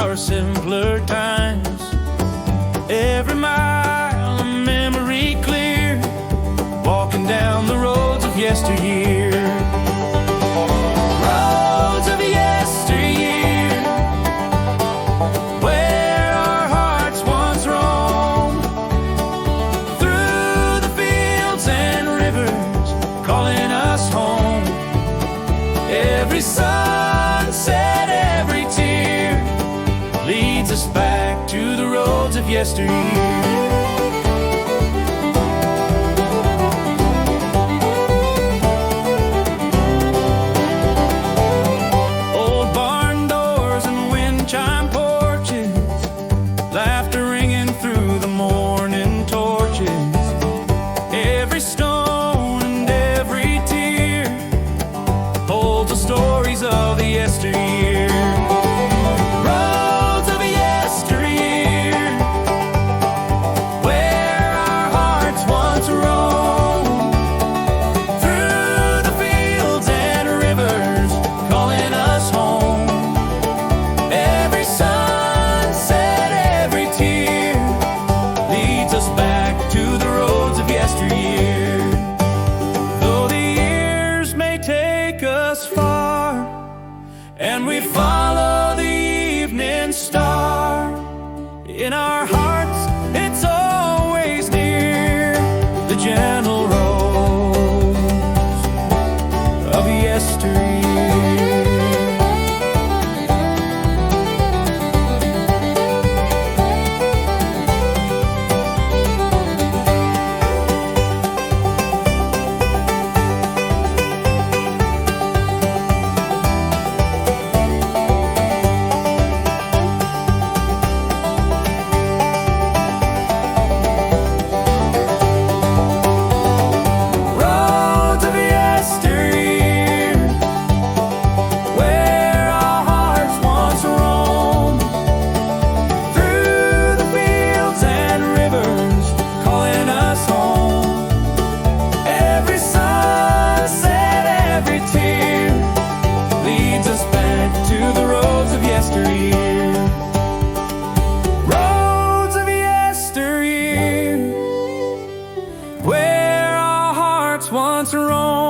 our simpler times. Every mile a memory clear, walking down the roads of yesteryear. Roads of yesteryear, where our hearts once roamed, through the fields and rivers, calling us home. Every sunset, every tear, leads us back to the roads of yesteryear. Chime porches, laughter ringing through the morning torches. Every stone and every tear holds the stories of the yesteryear. Roads of yesteryear, where our hearts once roamed, through the fields and rivers, calling us home. And we follow the evening star. In our hearts, it's always near, the gentle roads of yesteryear. Roads of yesteryear, where our hearts once roamed.